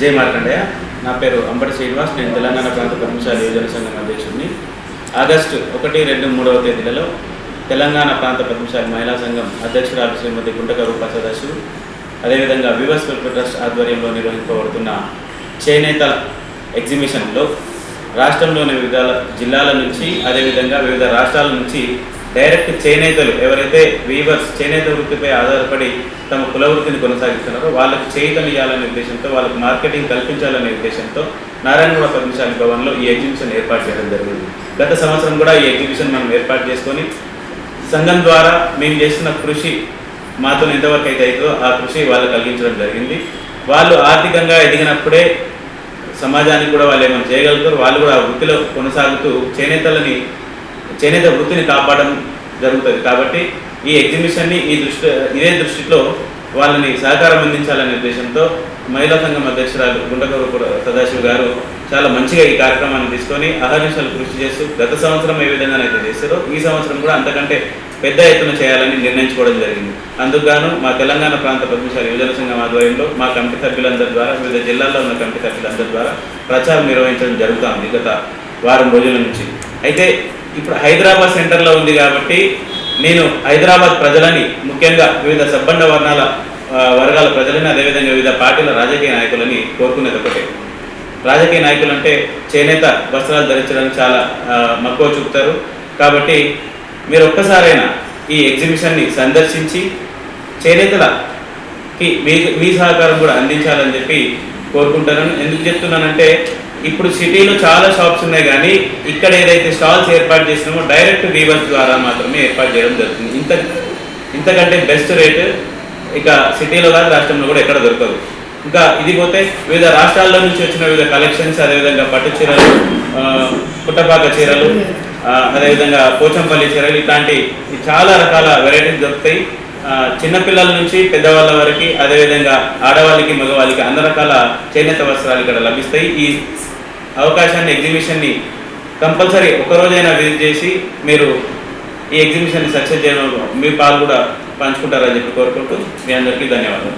జై మార్కండేయ. నా పేరు అంబటి శ్రీనివాస్. నేను తెలంగాణ ప్రాంత పద్మశాలి యువజన సంఘం అధ్యక్షుడిని. ఆగస్టు 1, 2, 3వ తేదీలలో తెలంగాణ ప్రాంత పద్మశాలి మహిళా సంఘం అధ్యక్షురాలు శ్రీమతి గుంటక రూపా సదాశివ, అదేవిధంగా వివర్స్ వెల్ఫేర్ ట్రస్ట్ ఆధ్వర్యంలో నిర్వహింపబడుతున్న చేనేత ఎగ్జిబిషన్లో రాష్ట్రంలోని వివిధ జిల్లాల నుంచి, అదేవిధంగా వివిధ రాష్ట్రాల నుంచి డైరెక్ట్ చేనేతలు ఎవరైతే వీవర్స్ చేనేత వృత్తిపై ఆధారపడి తమ కుల వృత్తిని కొనసాగిస్తున్నారో వాళ్ళకి చేయూతనివ్వాలనే ఉద్దేశంతో, వాళ్ళకి మార్కెటింగ్ కల్పించాలనే ఉద్దేశంతో నారాయణగూడ పద్మశాలి భవన్లో ఈ ఎగ్జిబిషన్ ఏర్పాటు చేయడం జరిగింది. గత సంవత్సరం కూడా ఈ ఎగ్జిబిషన్ మనం ఏర్పాటు చేసుకొని సంఘం ద్వారా మేము చేస్తున్న కృషి మాతో ఎంతవరకు అయితే అవుతుందో ఆ కృషి వాళ్ళు కలిగించడం జరిగింది. వాళ్ళు ఆర్థికంగా ఎదిగినప్పుడే సమాజానికి కూడా వాళ్ళు ఏమైనా చేయగలుగుతారు. వాళ్ళు కూడా ఆ వృత్తిలో కొనసాగుతూ చేనేత వృత్తిని కాపాడడం జరుగుతుంది. కాబట్టి ఈ ఎగ్జిబిషన్ని ఇదే దృష్టిలో వాళ్ళని సహకారం అందించాలనే ఉద్దేశంతో మహిళా సంఘం అధ్యక్షురాలు గుంటక రూపా సదాశివ గారు చాలా మంచిగా ఈ కార్యక్రమాన్ని తీసుకొని అహర్నిశలు కృషి చేస్తూ గత సంవత్సరం ఏ విధంగానైతే చేస్తారో ఈ సంవత్సరం కూడా అంతకంటే పెద్ద ఎత్తున చేయాలని నిర్ణయించుకోవడం జరిగింది. అందుకుగాను మా తెలంగాణ ప్రాంత పద్మశాలి యువజన సంఘం ఆధ్వర్యంలో మా కమిటీ సభ్యులందరి ద్వారా, వివిధ జిల్లాల్లో ఉన్న కమిటీ సభ్యులందరి ద్వారా ప్రచారం నిర్వహించడం జరుగుతుంది గత వారం రోజుల నుంచి. అయితే ఇప్పుడు హైదరాబాద్ సెంటర్లో ఉంది కాబట్టి నేను హైదరాబాద్ ప్రజలని, ముఖ్యంగా వివిధ సబ్బండ వర్గాల ప్రజలని, అదేవిధంగా వివిధ పార్టీల రాజకీయ నాయకులని కోరుకునేది ఒకటే. రాజకీయ నాయకులు అంటే చేనేత వస్త్రాలు ధరించడానికి చాలా మక్కువ చూపుతారు. కాబట్టి మీరు ఒక్కసారైనా ఈ ఎగ్జిబిషన్ని సందర్శించి చేనేతలకి మీ సహకారం కూడా అందించాలని చెప్పి కోరుకుంటున్నాను. ఎందుకు చెప్తున్నానంటే ఇప్పుడు సిటీలో చాలా షాప్స్ ఉన్నాయి, కానీ ఇక్కడ ఏదైతే స్టాల్స్ ఏర్పాటు చేసినామో డైరెక్ట్ వీవర్స్ ద్వారా మాత్రమే ఏర్పాటు చేయడం జరుగుతుంది. ఇంతకంటే బెస్ట్ రేటు ఇక సిటీలో కాదు, రాష్ట్రంలో కూడా ఎక్కడ దొరకదు. ఇంకా ఇది పోతే వివిధ రాష్ట్రాల్లో నుంచి వచ్చిన వివిధ కలెక్షన్స్, అదేవిధంగా పట్టు చీరలు, పుట్టపాక చీరలు, అదేవిధంగా పోచంపల్లి చీరలు, ఇట్లాంటి చాలా రకాల వెరైటీస్ దొరుకుతాయి. చిన్నపిల్లల నుంచి పెద్దవాళ్ళ వరకు, అదేవిధంగా ఆడవాళ్ళకి మగవాళ్ళకి అన్ని రకాల చేనేత వస్త్రాలు ఇక్కడ లభిస్తాయి. ఈ అవకాశాన్ని, ఎగ్జిబిషన్ని కంపల్సరీ ఒకరోజైనా విజిట్ చేసి మీరు ఈ ఎగ్జిబిషన్ని సక్సెస్ చేయడంలో మీ పాలు కూడా పంచుకుంటారని చెప్పి కోరుకుంటూ మీ అందరికీ ధన్యవాదాలు.